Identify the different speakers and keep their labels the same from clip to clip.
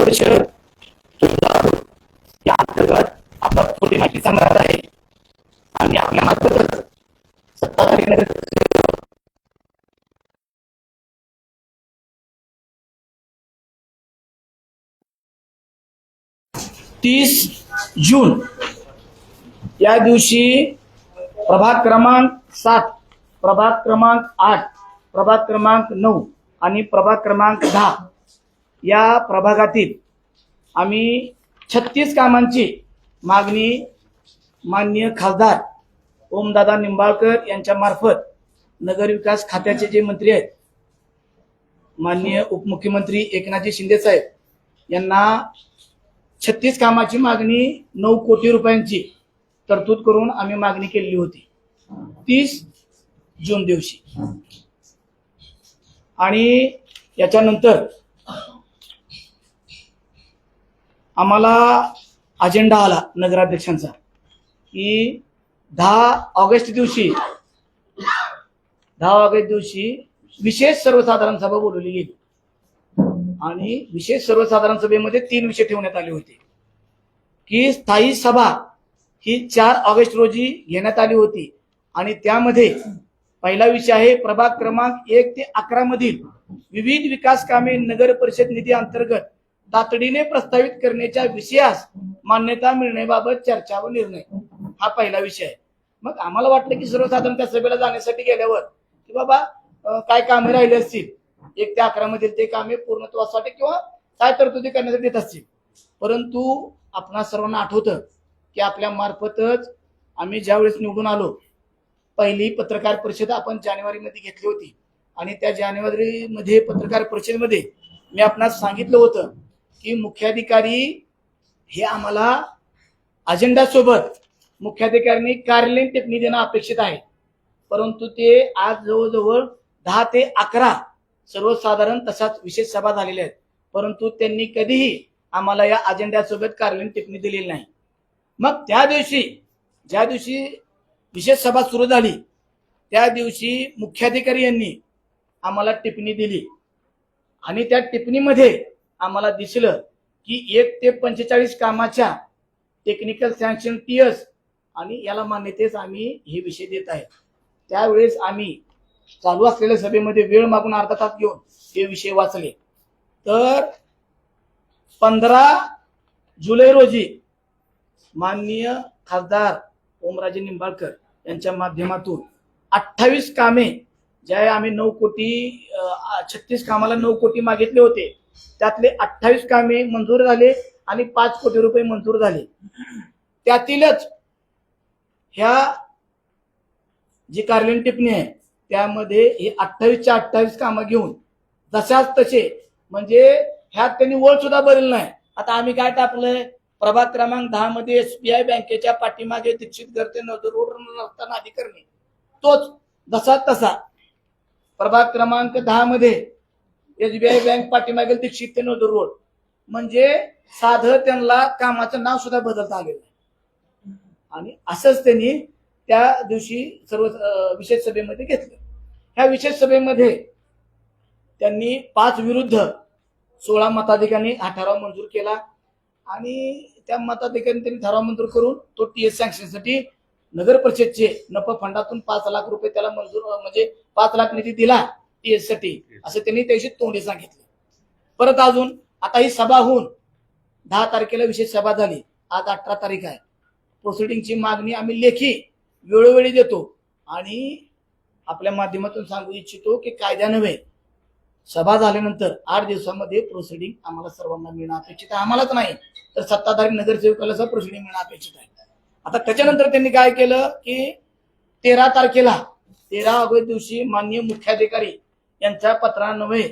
Speaker 1: परिषद या अंतर्गत आपण थोडी माहिती सांगणार आहे आणि आपल्या मार्फत सत्ताधारी नगर 30 जून या दिवशी प्रभाग क्रमांक 7, प्रभाग क्रमांक 8, प्रभाग क्रमांक 9 आणि प्रभाग क्रमांक 10 या प्रभागातील आम्ही 36 कामांची मागणी माननीय खासदार ओमदादा निंबाळकर यांच्या मार्फत नगर विकास खात्याचे जे मंत्री आहेत माननीय उपमुख्यमंत्री एकनाथजी शिंदे साहेब यांना 36 कामाची मागणी 9 कोटी रुपयांची तरतूद करून आम्ही मागणी केलेली होती 30 जून दिवशी। आणि याच्यानंतर आम्हाला अजेंडा आला नगराध्यक्षांचा की 10 ऑगस्ट दिवशी विशेष सर्वसाधारण सभा बोलवली गेली आणि विशेष सर्वसाधारण सभेमध्ये 3 विषय ठेवण्यात आले होते की स्थायी सभा ही 4 ऑगस्ट रोजी घेण्यात आली होती आणि त्यामध्ये पहिला विषय आहे प्रभाग क्रमांक 1 ते 11 मधील विविध विकास कामे नगर परिषद निधी अंतर्गत तातडीने प्रस्तावित करण्याच्या विषयास मान्यता मिळण्याबाबत चर्चा व निर्णय हा पहिला विषय आहे। मग आम्हाला वाटलं की सर्वसाधारण त्या सभेला जाण्यासाठी गेल्यावर की बाबा काय कामे राहिले असतील 1 ते 11 मधील ते कामे पूर्णत्वासाठी किंवा काय तरतुदी करण्यासाठी देत असतील, परंतु आपणा सर्वांना आठवतं की आपल्या मार्फतच आम्ही ज्यावेळेस निवडून आलो पहिली पत्रकार परिषद आपण जानेवारीमध्ये घेतली होती आणि त्या जानेवारीमध्ये पत्रकार परिषदेमध्ये मी आपणास सांगितलं होतं की मुख्याधिकारी हे आम्हाला अजेंडा सोबत मुख्याधिकाऱ्यांनी कार्यालयीन टिप्पणी देणं अपेक्षित आहे, परंतु ते आज जवळजवळ 10 ते 11 सर्वसाधारण तसाच विशेष सभा झालेल्या आहेत, परंतु त्यांनी कधीही आम्हाला या अजेंड्यासोबत कार्यालयीन टिप्पणी दिलेली नाही। मग त्या दिवशी ज्या दिवशी विशेष सभा सुरू झाली त्या दिवशी मुख्याधिकारी यांनी आम्हाला टिप्पणी दिली आणि त्या टिप्पणीमध्ये आम्हाला दिसलं की 1 ते 45 कामाच्या टेक्निकल सँक्शन टीएस आणि याला मान्यतेस आम्ही हे विषय देत आहे। त्यावेळेस आम्ही चालू असलेल्या सभेमध्ये वेळ मागून अर्धा तास घेऊन हे विषय वाचले तर 15 जुलै रोजी माननीय खासदार ओमराजे निंबाळकर यांच्या माध्यमातून 28 कामे ज्या आम्ही 9 कोटी 36 कामाला 9 कोटी मागितले होते त्यातले 28 कामे मंजूर झाले आणि 5 कोटी रुपये मंजूर झाले। त्यातीलच ह्या जी कार्यालयीन टिप्पणी आहे त्यामध्ये हे 28च्या 28 कामं घेऊन जशाच तसे म्हणजे ह्यात त्यांनी वळ सुद्धा बदल नाही। आता आम्ही काय टाकलंय प्रभाग क्रमांक 10 मध्ये SBI बँकेच्या पाठीमागे दीक्षित गर्ते नगर रोड रस्ता नादी करणे तोच जसा तसा प्रभाग क्रमांक 10 मध्ये SBI बँक पाठीमागे दीक्षित ते नगर रोड म्हणजे साधं त्यांना कामाचं नाव सुद्धा बदलता आलेलं आहे आणि असंच त्यांनी त्या दिवशी सर्व विशेष सभेमध्ये घेतलं। ह्या विशेष सभेमध्ये त्यांनी 5 विरुद्ध 16 मताधिकाऱ्यांनी हा ठराव मंजूर केला आणि त्या मताधिकाऱ्यांनी त्यांनी ठराव मंजूर करून तो टीएस सँक्शनसाठी नगर परिषदचे नफा फंडातून 5 लाख रुपये त्याला मंजूर म्हणजे 5 लाख निधी दिला टीएस साठी असं त्यांनी त्याशी तोंडी सांगितलं। परत अजून आता ही सभा होऊन 10 तारखेला विशेष सभा झाली, आज 18 तारीख आहे। प्रोसिडिंगची मागणी आम्ही लेखी वेळोवेळी देतो आणि आपल्या माध्यमातून सांगू इच्छितो की कायद्या नव्हे सभा झाल्यानंतर 8 दिवसामध्ये प्रोसिडिंग आम्हाला सर्वांना मिळणं अपेक्षित आहे, आम्हालाच नाही तर सत्ताधारी नगरसेवकाला सुद्धा प्रोसिडिंग मिळणं अपेक्षित आहे। आता त्याच्यानंतर त्यांनी काय केलं की 13 तारखेला 13 ऑगस्ट दिवशी माननीय मुख्याधिकारी यांच्या पत्रान्वये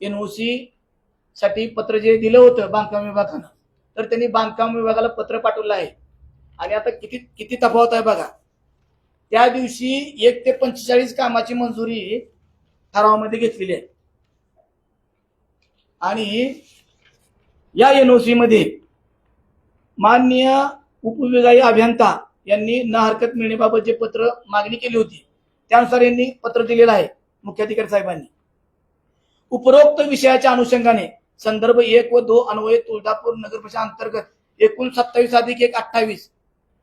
Speaker 1: NOC साठी पत्र जे दिलं होतं बांधकाम विभागानं तर त्यांनी बांधकाम विभागाला पत्र पाठवलं आहे आणि आता किती तफावत आहे बघा। त्या दिवशी 1 ते 45 कामाची मंजुरी ठरावामध्ये घेतलेली आहे आणि या NOC मध्ये माननीय उपविभागीय अभियंता यांनी न हरकत मिळण्याबाबत जे पत्र मागणी केली होती त्यानुसार यांनी पत्र दिलेलं आहे मुख्याधिकारी साहेबांनी। उपरोक्त विषयाच्या अनुषंगाने संदर्भ 1 व 2 अन्वये तुळजापूर नगर परिषद अंतर्गत एकूण 27 अधिक 1 28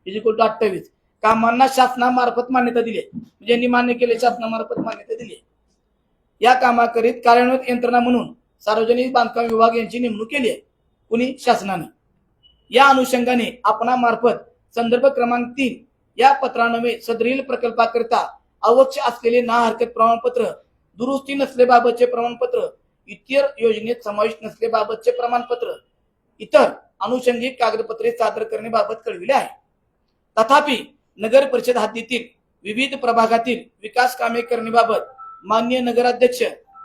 Speaker 1: 28 कामांना शासनामार्फत मान्यता दिली, ज्यांनी मान्य केले शासनामार्फत मान्यता दिली। या कामाकरीत कार्यान्वित यंत्रणा म्हणून सार्वजनिक बांधकाम विभाग यांची नेमणूक केली आहे, कुणी? शासनाने। या अनुषंगाने आपणामार्फत संदर्भ क्रमांक 3 या पत्रान्वये सदरील प्रकल्पाकरिता आवश्यक असलेले ना हरकत प्रमाणपत्र, दुरुस्ती नसलेबाबतचे प्रमाणपत्र, इतर योजनेत समाविष्ट नसलेबाबतचे प्रमाणपत्र, इतर अनुषंगिक कागदपत्रे सादर करण्याबाबत कळविले आहे। तथापि नगर परिषद हद्दीतील विविध प्रभागातील विकास कामे करण्याबाबत माननीय नगराध्यक्ष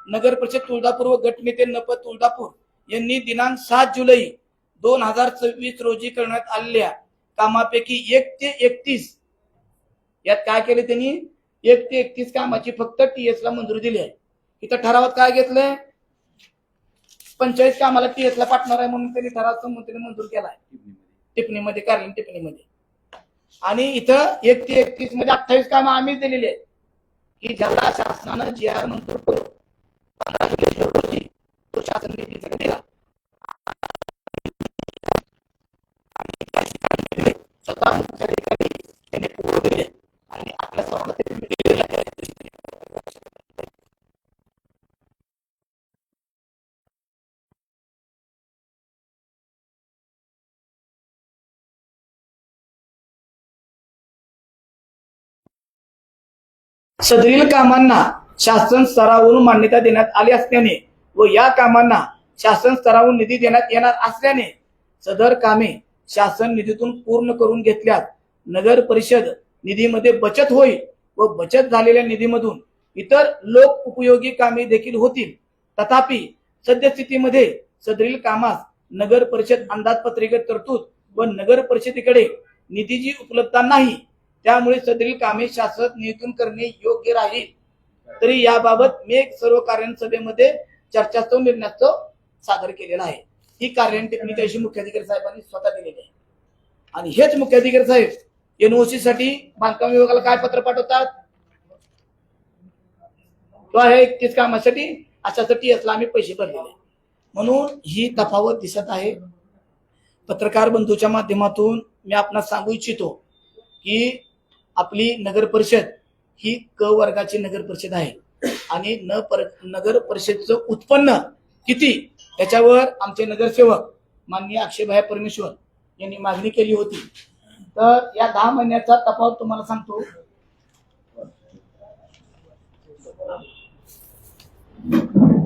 Speaker 1: नगर परिषद तुळजापूर व गटनेते नप तुळजापूर यांनी दिनांक 7 जुलै 2026 रोजी करण्यात आलेल्या कामापैकी 1 ते 31 यात काय केले त्यांनी? 1 ते 31 कामाची फक्त टीएस ला मंजुरी दिली आहे। इथं ठरावात काय घेतलंय? 45 कामाला टीएस ला पाठवणार आहे म्हणून त्यांनी ठराव संमतीने मंजूर केलाय टिप्पणीमध्ये, कार्यालयीन टिप्पणीमध्ये। आणि इथं 1 ते 31 मध्ये 28 कामं आम्हीच दिलेली आहेत की ज्याला शासनानं जी आर मंजूर करून 15 जुलै रोजी तो शासन निधीसाठी दिला। स्वतः मुख्याधिकारी त्यांनी पूर्ण दिले आणि आपल्या सर्वांना ते दिलेलं आहे। सदरील कामांना शासन स्तरावरून मान्यता देण्यात आली असल्याने व या कामांना शासन स्तरावरून निधी देण्यात येणार असल्याने सदर कामे शासन निधीतून पूर्ण करून घेतल्यास नगर परिषद निधीमध्ये बचत होईल व बचत झालेल्या निधीमधून इतर लोक उपयोगी कामे देखील होतील। तथापि सद्यस्थितीमध्ये सदरील कामास नगर परिषद अंदाजपत्रिकेत तरतूद व नगर परिषदेकडे निधीची उपलब्धता नाही, त्यामुळे सदरील कामे शासन निधीतून करणे योग्य राहील। तरी याबाबत मी एक सर्व कार्यान्वयन सभेमध्ये चर्चास्तव निर्णयास्तव सादर केलेला आहे। ही कार्यान्वयन टिप्पणी त्याशी मुख्याधिकारी साहेबांनी स्वतः दिलेली आहे। आणि हेच मुख्याधिकारी साहेब एनओसी साठी बांधकाम विभागाला काय पत्र पाठवतात? किंवा हे 31 कामासाठी अशासाठी यातला आम्ही पैसे भरलेले, म्हणून ही तफावत दिसत आहे। पत्रकार बंधूच्या माध्यमातून मी आपणास सांगू इच्छितो की आपली नगर परिषद ही क वर्गाची नगर परिषद आहे आणि नगर परिषदचं उत्पन्न किती याच्यावर आमचे नगरसेवक माननीय अक्षयभाई परमेश्वर यांनी मागणी केली होती। तर या 10 महिन्याचा तफावत तुम्हाला सांगतो।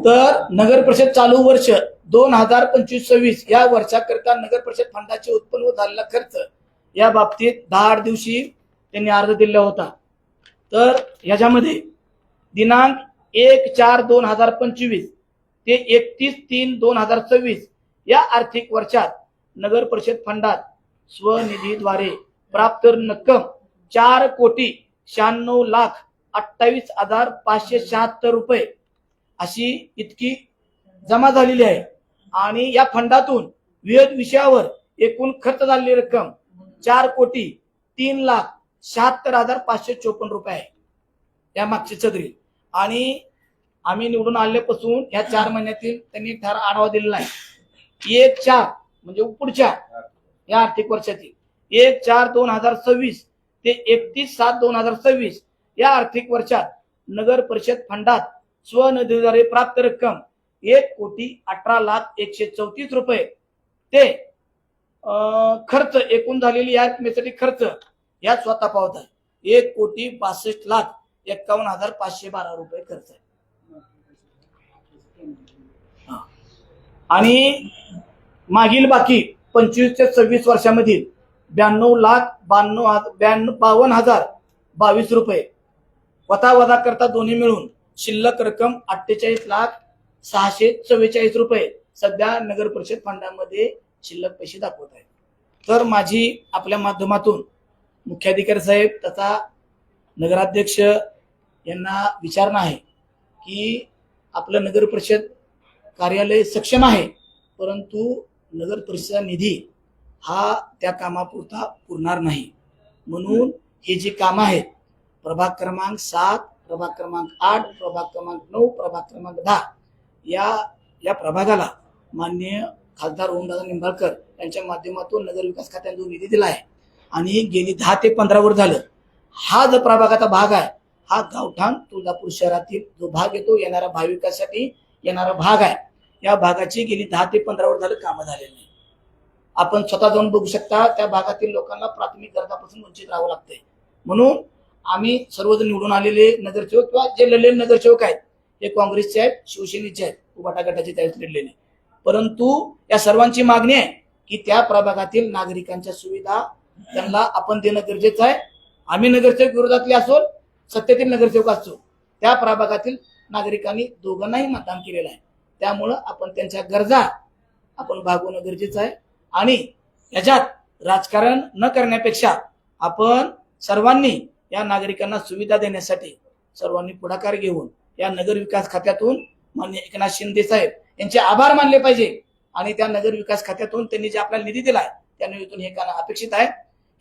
Speaker 1: तर नगर परिषद चालू वर्ष 2025-26 या वर्षाकरिता नगर परिषद फंडाचे उत्पन्न व झालेला खर्च या बाबतीत 10-8 दिवशी त्यांनी अर्ज दिला होता। तर याच्यामध्ये दिनांक 1/4/2025 ते 31/3/2026 या आर्थिक वर्षात नगर परिषद फंडात स्वनिधीद्वारे प्राप्त रक्कम 4,96,28,576 रुपये अशी इतकी जमा झालेली आहे। आणि या फंडातून विविध विषयावर एकूण खर्च झालेली रक्कम 4,03,76,554 रुपये आहे या मागची सदरी। आणि आम्ही निवडून आल्यापासून या 4 महिन्यातील त्यांनी आढावा दिलेला आहे। 1/4 म्हणजे पुढच्या या आर्थिक वर्षातील 1/4/2026 ते 31/7/2026 या आर्थिक वर्षात नगर परिषद फंडात स्वनिधीद्वारे प्राप्त रक्कम 1,18,01,34 रुपये ते खर्च एकूण झालेली या रकमेसाठी खर्च या स्वतः पावत आहे 1,62,51,512 रुपये खर्च आहे। आणि मागील बाकी 25 ते 26 वर्षामधील 52,52,52,022 रुपये वता करता दोन्ही मिळून शिल्लक रक्कम 48,644 रुपये सध्या नगर परिषद फंडामध्ये शिल्लक पैसे दाखवत आहेत। तर माझी आपल्या माध्यमातून मुख्याधिकारी साहेब तथा नगराध्यक्ष यांना विचारणा आहे की आपलं नगर परिषद कार्यालय सक्षम आहे, परंतु नगर परिषद निधी हा त्या कामापुरता पुरणार नाही। म्हणून हे जे काम आहेत प्रभाग क्रमांक 7, प्रभाग क्रमांक 8, प्रभाग क्रमांक 9, प्रभाग क्रमांक 10 या प्रभागाला माननीय खासदार ओमदादा निंबाळकर यांच्या माध्यमातून नगर विकास खात्याने जो निधी दिला आहे आणि गेली 10 ते 15 वर्ष झालं हा जो प्रभागाचा भाग आहे हा गावठाण तुळजापूर शहरातील जो भाग येतो येणाऱ्या भाविकासाठी येणारा भाग आहे या भागाची गेली 10 ते 15 वर्ष झालं कामं झालेली नाही. आपण स्वतः जाऊन बघू शकता त्या भागातील लोकांना प्राथमिक गरजापासून वंचित राहावं लागतंय. म्हणून आम्ही सर्वजण निवडून आलेले नगरसेवक किंवा जे लढलेले नगरसेवक आहेत हे काँग्रेसचे आहेत, शिवसेनेचे आहेत, उभाटा गटाचे त्यावेळेस लढलेले. परंतु या सर्वांची मागणी आहे की त्या प्रभागातील नागरिकांच्या सुविधा त्यांना आपण देणं गरजेचं आहे. आम्ही नगरसेवक विरोधातले असो सत्तेतील नगरसेवक असो त्या प्रभागातील नागरिकांनी दोघांनाही मतदान केलेलं आहे. त्यामुळं आपण त्यांच्या गरजा आपण भागवणं गरजेचं आहे आणि याच्यात राजकारण न करण्यापेक्षा आपण सर्वांनी या नागरिकांना सुविधा देण्यासाठी सर्वांनी पुढाकार घेऊन या नगर विकास खात्यातून माननीय एकनाथ शिंदे साहेब यांचे आभार मानले पाहिजे आणि त्या नगर विकास खात्यातून त्यांनी जे आपल्याला निधी दिलाय त्या निधीतून हे करणं अपेक्षित आहे.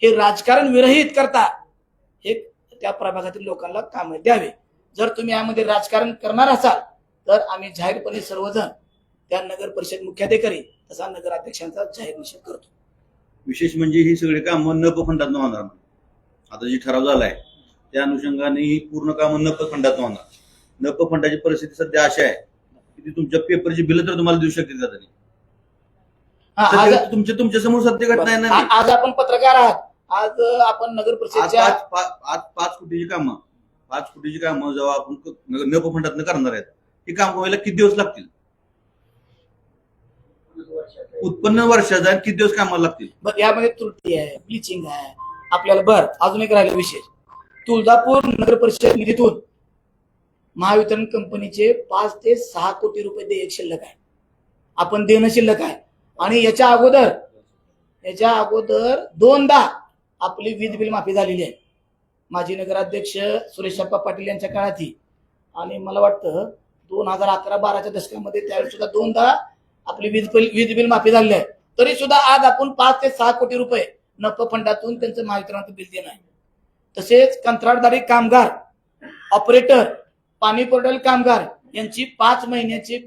Speaker 1: हे राजकारण विरहित करता हे त्या प्रभागातील लोकांना काम द्यावे. जर तुम्ही यामध्ये राजकारण करणार असाल तर आम्ही जाहीरपणे सर्वजण त्या नगर परिषद मुख्याधिकारी तसा नगराध्यक्षांचा जाहीर निषेध करतो.
Speaker 2: विशेष म्हणजे ही सगळी कामं नप फंडात होणार. आता जी ठराव झालाय त्या अनुषंगाने ही पूर्ण कामं नप फंडात होणार. नप फंडाची परिस्थिती सध्या अशी आहे की ती तुमच्या पेपरची बिल तर तुम्हाला देऊ शकतील का तरी तुमच्या समोर सत्य घटना आहे ना.
Speaker 1: आज आपण पत्रकार आहात. आज आपण नगर परिषदच्या
Speaker 2: आज 5 कोटीची कामं जेव्हा आपण नप फंडात करणार आहेत ही काम व्हायला किती दिवस लागतील. उत्पन्न वर्षाचा किती दिवस कामाला लागतील.
Speaker 1: बरं यामध्ये त्रुटी आहे, ब्लिचिंग आहे आपल्याला. बरं अजून एक राहिलं विशेष, तुळजापूर नगर परिषद निधीतून महावितरण कंपनीचे 5 ते 6 कोटी रुपये देयक शिल्लक आहे. आपण देणं शिल्लक आहे आणि याच्या अगोदर 2दा आपली वीज बिल माफी झालेली आहे. माजी नगराध्यक्ष सुरेशप्पा पाटील यांच्या काळात ही आणि मला वाटतं 2011-12च्या दशकामध्ये त्यावेळी सुद्धा 2दा आपली वीज बिल माफी झालेली आहे. तरी सुद्धा आज आपण 5 ते 6 कोटी रुपये नप फंडातून त्यांचं महावितरणाचं बिल देणं आहे. तसेच कंत्राटदारी कामगार, ऑपरेटर, पाणी पुरवठा कामगार यांची 5 महिन्याची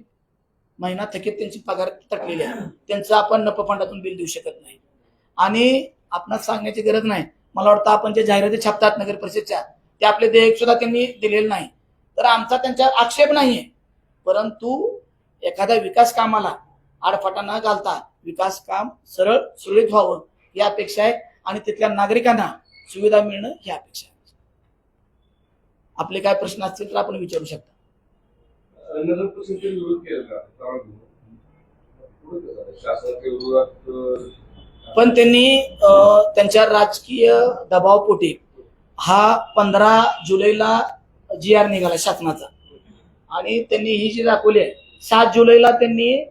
Speaker 1: महिना थकीत त्यांची पगार तटलेली आहे. त्यांचं आपण नप फंडातून बिल देऊ शकत नाही. आणि आपणास सांगण्याची गरज नाही, मला वाटतं आपण जे जाहिराती छापतात नगर परिषदच्या ते आपले देयक सुद्धा त्यांनी दिलेले नाही. तर आमचा त्यांच्यावर आक्षेप नाहीये, परंतु एखाद्या विकास कामाला आडफाटा न घालता विकास काम सरळ सुरळीत व्हावं ही अपेक्षा आहे आणि तिथल्या नागरिकांना सुविधा मिळणं ही अपेक्षा आहे. आपले काय प्रश्न असतील तर आपण विचारू शकता. पण त्यांनी त्यांच्या राजकीय दबावपोटी हा 15 जुलैला GR निघाला शासनाचा आणि त्यांनी ही जी दाखवली आहे 7 जुलैला त्यांनी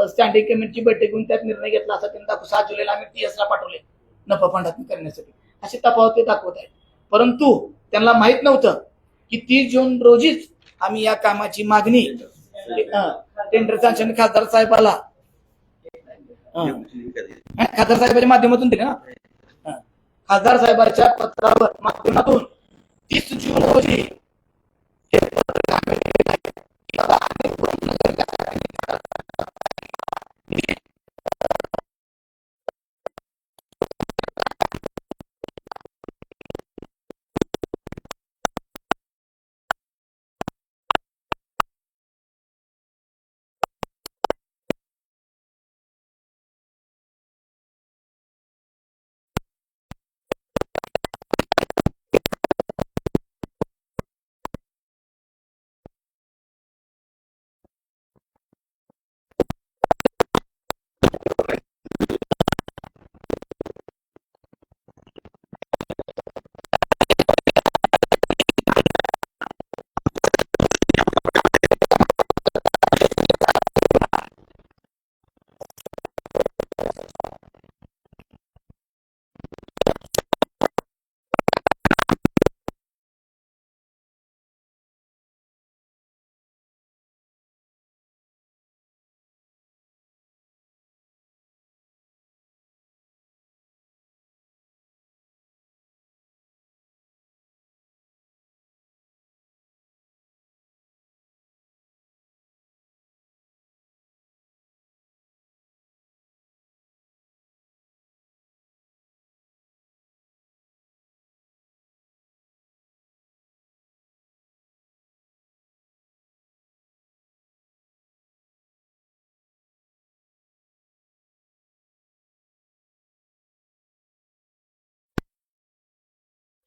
Speaker 1: स्टँडिंग कमिटीची बैठक घेऊन त्यात निर्णय घेतला असा त्यांनी दाखवून 7 जुलैला आम्ही TS ला पाठवले नफा फंडात करण्यासाठी अशी तफावत ते दाखवत आहेत. परंतु त्यांना माहित नव्हतं की 30 जून रोजीच आम्ही या कामाची मागणी टेंडर सँक्शन खासदार साहेबाला खासदार साहेबांच्या माध्यमातून दिले ना. खासदार साहेबांच्या पत्रावर माध्यमातून 30 जून रोजी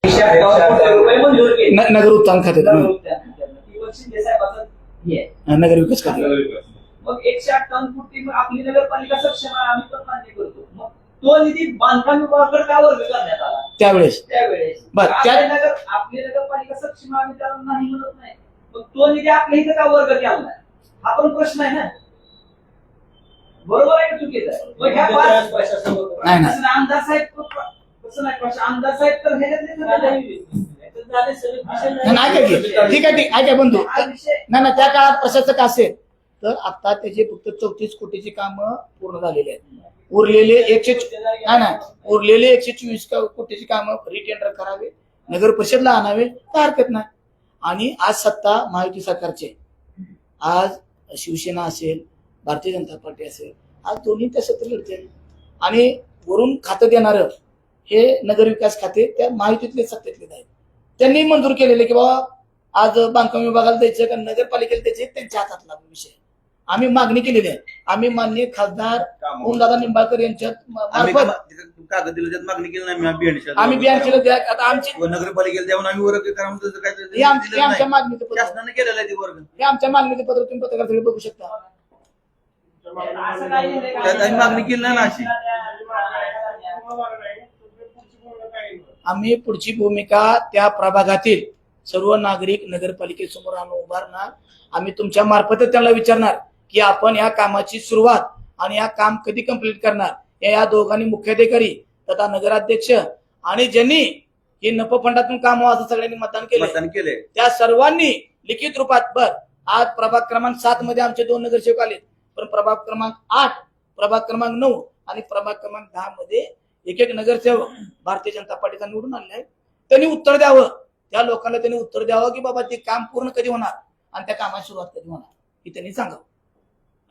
Speaker 3: रुपये मंजूर केले.
Speaker 1: नगर उत्थान खात्यात
Speaker 3: शिंदे साहेबाचं हे आहे.
Speaker 1: नगर विकास खात्यात.
Speaker 3: मग 158 कोटी मग आपली नगरपालिका सक्षम आहे, आम्ही पण मान्य करतो. मग तो निधी बांधकाम विभागाकडे का वर्ग करण्यात आला
Speaker 1: त्यावेळेस
Speaker 3: त्यावेळेस आपली नगरपालिका सक्षम आहे, आम्ही त्याला नाही म्हणत नाही. मग तो निधी आपल्या इथे का वर्ग केला नाही हा पण प्रश्न आहे ना. बरोबर आहे का चुकीचं आहे? मग ह्या
Speaker 1: नाही, नाही.
Speaker 3: आमदार साहेब कसं नाही, आमदार साहेब तर ह्याच्यातले
Speaker 1: नाही का ठीक आहे ऐका बंधू नाही ना त्या काळात प्रशासक असेल तर आता त्याचे फक्त 34 कोटीची कामं पूर्ण झालेली आहेत. उरलेले 124 कोटीची कामं रिटेंडर करावे, नगर परिषदला आणावे काय हरकत नाही. आणि आज सत्ता महायुती सरकारची, आज शिवसेना असेल भारतीय जनता पार्टी असेल, आज दोन्ही त्या सत्तेत लढतील. आणि वरून खातं देणारं हे नगर विकास खाते त्या महायुतीतले सत्तेतले आहेत. त्यांनी मंजूर केलेले की बाबा आज बांधकाम विभागाला द्यायचं का नगरपालिकेला द्यायचे त्यांच्या हातातला विषय. आम्ही मागणी केलेली आहे. आम्ही माननीय खासदार ओमदादा निंबाळकर यांच्यात
Speaker 2: कागद दिलं त्यात मागणी केली नाही.
Speaker 1: आम्ही बियाण केलं द्या. आता आमची
Speaker 2: नगरपालिकेला द्यावून आम्ही वर्ग करा
Speaker 1: हे आमच्या मागणीचं पत्र,
Speaker 2: शासनाने केलेलं आहे ते वर्ग.
Speaker 1: हे आमच्या मागणीचं पत्र तुम्ही पत्रकार सगळे बघू शकता.
Speaker 2: त्यात आम्ही मागणी केली नाही ना अशी.
Speaker 1: आम्ही पुढची भूमिका त्या प्रभागातील सर्व नागरिक नगरपालिकेसमोर आणून उभारणार. आम्ही तुमच्या मार्फतच त्यांना विचारणार की आपण या कामाची सुरुवात आणि या काम कधी कंप्लीट करणार. या दोघांनी मुख्याधिकारी तथा नगराध्यक्ष आणि ज्यांनी हे नफ फंडातून काम व्हावं असं सगळ्यांनी मतदान केले त्या सर्वांनी लिखित रूपात आज प्रभाग क्रमांक 7 मध्ये आमचे 2 नगरसेवक आले, पण प्रभाग क्रमांक 8, प्रभाग क्रमांक 9 आणि प्रभाग क्रमांक 10 मध्ये एक नगरसेवक भारतीय जनता पार्टीचा निवडून आले आहेत. त्यांनी उत्तर द्यावं, त्या लोकांना त्यांनी उत्तर द्यावं की बाबा ते काम पूर्ण कधी होणार आणि त्या कामाची सुरुवात कधी होणार हे त्यांनी सांगावं.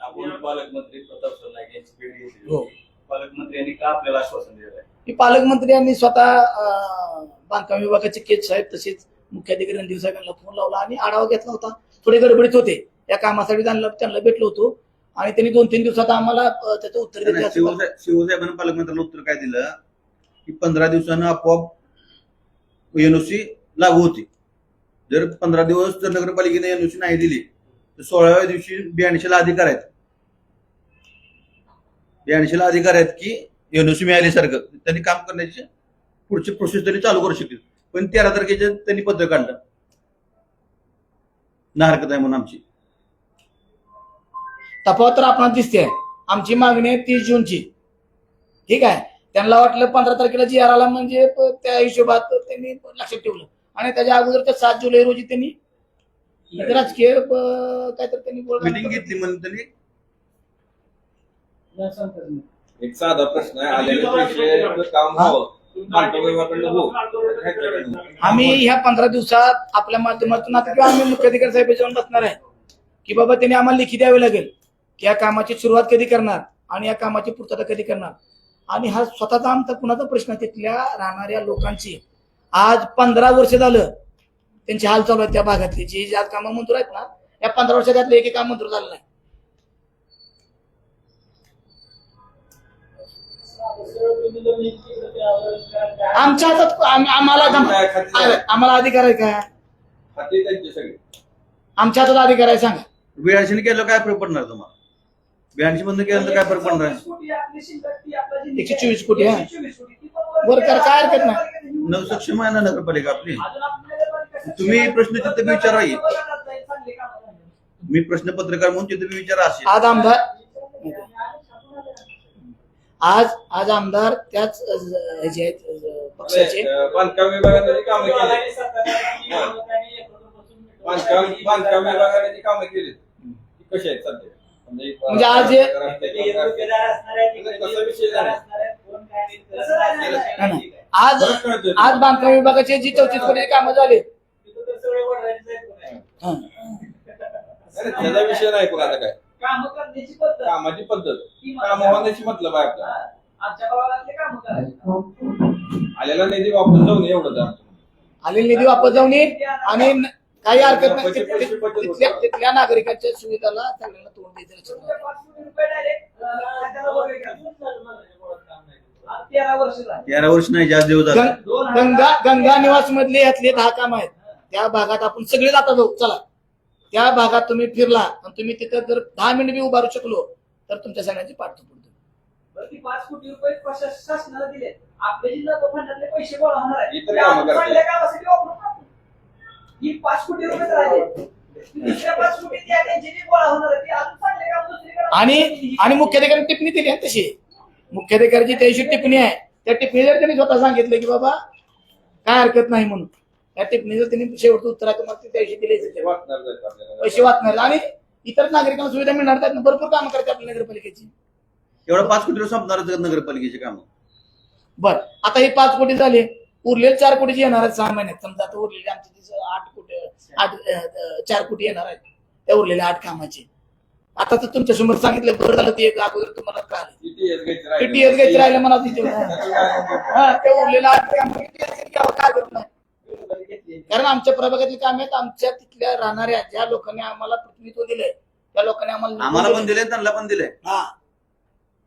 Speaker 4: आपण पालकमंत्री प्रताप सरनाईक यांची भेट घेतली
Speaker 1: हो.
Speaker 4: होती. पालकमंत्र्यांनी का आपल्याला आश्वासन दिलं आहे?
Speaker 1: की पालकमंत्री यांनी स्वतः बांधकाम विभागाचे केस साहेब तसेच मुख्याधिकारी रणजीव साहेबांना फोन लावला आणि आढावा घेतला होता. थोडे गडबडीत होते या कामासाठी त्यांना भेटलो होतो आणि त्यांनी 2-3 दिवसात आम्हाला त्याचं उत्तर दिलं.
Speaker 2: शिवसाहेबांना पालकमंत्र्याला उत्तर काय दिलं की 15 दिवसानं आपोआप एनओसी लागू होती. जर 15 दिवस जर नगरपालिकेने एनओसी नाही दिली तर 16व्या दिवशी 82ला अधिकार आहेत. 82ला अधिकार आहेत की एनओसी मिळाल्यासारखं त्यांनी काम करण्याची पुढची प्रोसेस त्यांनी चालू करू शकतील. पण 13 तारखेच्या त्यांनी पत्र काढलं ना हरकत आहे म्हणून. आमची
Speaker 1: तफावत तर आपणाला दिसते. आमची मागणी आहे 30 जूनची. ठीक आहे, त्यांना वाटलं 15 तारखेला जी आर आला म्हणजे त्या हिशोबात त्यांनी लक्षात ठेवलं आणि त्याच्या अगोदरच्या 7 जुलै रोजी त्यांनी राजकीय काहीतरी त्यांनी
Speaker 2: मीटिंग घेतली म्हणून त्यांनी.
Speaker 4: एक साधा प्रश्न आहे, आलेले पैसे काम व्हावं
Speaker 1: आम्ही ह्या 15 दिवसात आपल्या माध्यमातून आता किंवा आम्ही मुख्याधिकारी साहेब जाऊन बसणार आहे की बाबा त्यांनी आम्हाला लेखी द्यावी लागेल की या कामाची सुरुवात कधी करणार आणि या कामाची पूर्तता कधी करणार. आणि हा स्वतःचा आमचा कुणाचा प्रश्न तिथल्या राहणाऱ्या लोकांची आज 15 वर्ष झालं त्यांची हाल चालू आहेत. त्या भागातली जी आज कामं मंजूर आहेत ना या 15 वर्षात त्यातलं एक काम मंजूर झालं नाही. आमच्या हातात आम्हाला अधिकार आहे का? आमच्या हातात अधिकार आहे सांगा.
Speaker 2: 82 केलं काय फरक पडणार तुम्हाला? 82 बंद केलं तर काय फरक पडणार?
Speaker 1: 124 कोटी वर कर काय हरकत नाही.
Speaker 2: नवसक्षम आहे ना नगरपालिका आपली. तुम्ही प्रश्न तिथे विचारा. मी प्रश्न पत्रकार म्हणून तिथे विचारा. असे
Speaker 1: आज आमदार त्याच ह्याचे आहेत पक्षाचे.
Speaker 4: बांधकाम विभागाने कामं केली. बांधकाम विभागाने जी कामं केली कशी आहेत सध्या?
Speaker 1: म्हणजे आज आज बांधकाम विभागाचे जी 34 कोटी कामं झाले
Speaker 4: त्याचा विषय नाही पण आता काय
Speaker 3: काम करण्याची पद्धत,
Speaker 4: कामाची पद्धत, काम होण्याची मतलब आहे आपल्याला.
Speaker 3: आमच्या भागातले काम करायचे.
Speaker 4: आलेला निधी वापस जाऊन एवढं
Speaker 1: आलेला निधी वापस जाऊन आणि काही हरकत नाही. तिथल्या नागरिकांच्या सुविधाला सगळ्यांना तोंड द्यायचं.
Speaker 3: आज 13 वर्ष झाली.
Speaker 2: 13 वर्ष नाही जास्त दिवस झाले.
Speaker 1: गंगा निवास मधले यातले 10 काम आहेत. त्या भागात आपण सगळे जाता जाऊ चला. त्या भागात तुम्ही फिरला आणि तुम्ही तिथं जर 10 मिनिट बी उभारू शकलो तर तुमच्या सगळ्यांची पाठ पडतो.
Speaker 3: बरं, ती 5 कोटी रुपये शासनाला दिले. आपले जिल्हा फंडातले पैसे गोळा होणार आहेत.
Speaker 4: इतर
Speaker 3: ते
Speaker 4: कामं
Speaker 3: आपण
Speaker 4: करते.
Speaker 3: चांगल्या कामासाठी वापरू टाकू. ही 5 कोटी रुपये राहिले. दुसऱ्या 5 कोटी त्या त्यांची जी गोळा होणार आहे ती अजून चांगले काम दुसरीकडे
Speaker 1: आणि मुख्याधिकाऱ्यांनी टिप्पणी दिली आहे तशी. मुख्याधिकाऱ्याची त्याची टिप्पणी आहे. त्या टिप्पणी जर त्यांनी स्वतः सांगितलं की बाबा काय हरकत नाही म्हणून त्या टिप्पणी जर त्यांनी शेवटचं उत्तर आहे तुम्हाला त्याशी दिले
Speaker 4: वाटणार जाईल आपल्याला.
Speaker 1: पैसे वाचणार आणि इतर नागरिकांना सुविधा मिळणार आहेत. भरपूर कामं करते आपल्या नगरपालिकेची.
Speaker 2: एवढं 5 कोटीवर संपणार नगरपालिकेचे काम.
Speaker 1: बर आता हे 5 कोटी झाले. उरलेले 4 कोटीचे येणार आहेत 6 महिन्यात. समजा आता उरलेले आमचे 4 कोटी येणार आहेत त्या उरलेल्या 8 कामाचे. आता तर तुमच्या समोर सांगितलं बरं झालं. ते एक अगोदर तुम्हाला कळालं
Speaker 4: TTS घ्यायचं राहिलं.
Speaker 1: TTS घ्यायचं राहिलं मला तिथे. हा ते उरलेलं 8 काम TTS घ्यावं काय करत नाही. कारण आमच्या प्रभागातली काम आहेत. आमच्या तिथल्या राहणाऱ्या ज्या लोकांनी आम्हाला प्रतिनिधित्व दिलंय त्या लोकांनी
Speaker 2: आम्हाला पण दिले त्यांना पण दिले.
Speaker 1: हा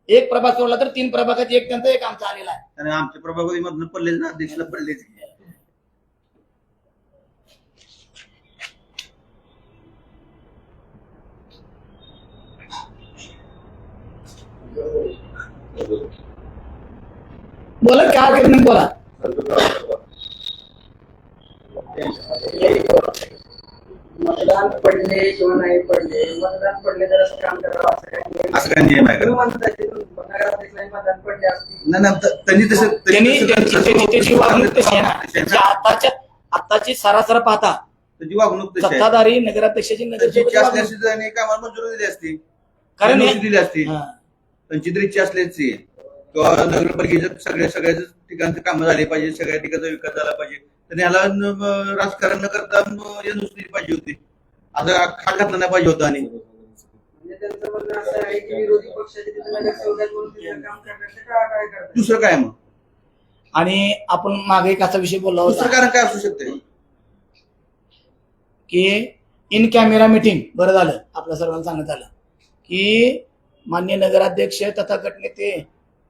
Speaker 1: एक प्रभाग सोडला तर 3 प्रभागात एक त्यांचा एक आमचा आलेला आहे.
Speaker 2: आणि आमच्या प्रभागामध्ये मधनं पडले ना अध्यक्षला पडले.
Speaker 1: बोला काय हरकत नाही बोला.
Speaker 5: मतदान पडले किंवा नाही पडले, मतदान पडले तर असं काम करावं असं काही नाही.
Speaker 2: असं काय नियम आहे का?
Speaker 5: तुम्ही म्हणताय ते नगराध्यक्षाला मतदान पडले असतील.
Speaker 2: नाही नाही, त्यांनी तसं
Speaker 1: त्याची वागणूक तशी आहे ना. म्हणजे आताची सरासर पाहता
Speaker 2: त्याची वागणूक तशी आहे.
Speaker 1: सत्ताधारी नगराध्यक्षाची
Speaker 2: त्यांची
Speaker 1: नगरसेवकाची
Speaker 2: इच्छा
Speaker 1: वागणूक.
Speaker 2: असल्याची त्यांनी कामाला मंजुरी दिली असती.
Speaker 1: कारण
Speaker 2: नोटीस दिली असती.
Speaker 1: हा.
Speaker 2: त्यांची तर इच्छा असल्याची किंवा नगरपालिकेच्या सगळ्या ठिकाणचे कामं झाले पाहिजे, सगळ्या ठिकाणचा विकास झाला पाहिजे. त्यांनी ह्याला राजकारण न करता हे नुसती पाहिजे होती. आता खा घातला नाही पाहिजे होता. आणि
Speaker 5: म्हणजे त्यांचं म्हणणं असं आहे की विरोधी पक्षाचे तिथे नगरसेवक आहेत म्हणून तिथं काम करण्याचं काय करतात.
Speaker 2: दुसरं काय मग?
Speaker 1: आणि आपण मागे एक असा विषय बोलला
Speaker 2: दुसरं
Speaker 1: होता
Speaker 2: कारण काय असू शकते?
Speaker 1: की इन कॅमेरा मीटिंग बरं झालं आपल्या सर्वांना सांगण्यात आलं की मान्य नगराध्यक्ष तथा गटनेते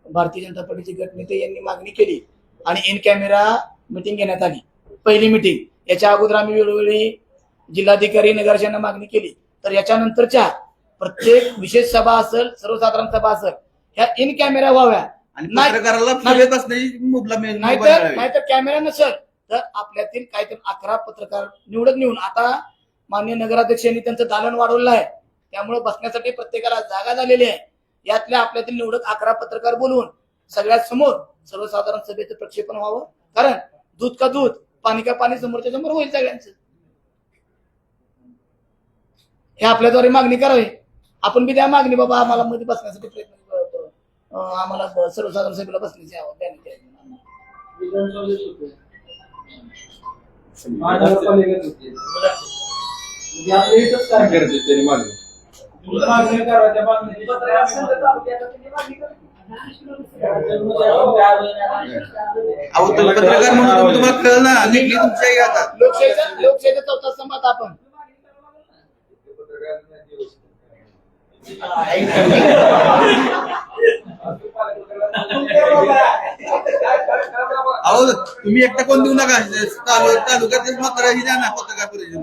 Speaker 1: भारतीय जनता पार्टीचे गटनेते यांनी मागणी केली आणि इन कॅमेरा मीटिंग घेण्यात आली. पहिली मीटिंग. याच्या अगोदर आम्ही वेळोवेळी जिल्हाधिकारी नगराध्यक्षांना मागणी केली. तर याच्यानंतरच्या प्रत्येक विशेष सभा असेल सर्वसाधारण सभा असेल ह्या इन कॅमेरा व्हाव्या.
Speaker 2: आणि
Speaker 1: नाही-
Speaker 2: पत्रकाराला
Speaker 1: नाही-
Speaker 2: सभेत असण्याची मुबलक
Speaker 1: नाहीतर कॅमेरा नसेल तर आपल्यातील काहीतरी 11 पत्रकार निवडत नेऊन आता माननीय नगराध्यक्षांनी त्यांचं दालन वाढवलं आहे. त्यामुळे बसण्यासाठी प्रत्येकाला जागा झालेली आहे. यातल्या आपल्यातील निवडक 11 पत्रकार बोलवून सगळ्यात समोर सर्वसाधारण सभेचं प्रक्षेपण व्हावं. कारण दूध का दूध पाणी का पाणी समोरच्या समोर होईल सगळ्यांचं. हे आपल्याद्वारे मागणी करावी. आपण बी द्या मागणी बाबा आम्हाला मध्ये बसण्यासाठी प्रयत्न करतो. आम्हाला सर्वसाधारण सभेला बसण्याची आवड
Speaker 5: विधानसभेत होते.
Speaker 4: महानगरपालिकेत होती.
Speaker 5: म्हणजे आपल्या इथंच काय
Speaker 4: काय करते त्यांनी मागणी?
Speaker 5: मागणी करा त्या मागणीची.
Speaker 3: पत्रकार संघ तालुक्यात त्यांनी मागणी केली.
Speaker 2: अहो तुम्ही पत्रकार म्हणून तुम्हाला कळलं ना. निघली तुमच्या हातात.
Speaker 1: लोकशाहीचा चौथा स्तंभ आता आपण
Speaker 2: अहो तुम्ही एकटा कोण देऊ नका. तालुक्यात मात्र ही द्या ना पत्रकार परिषद.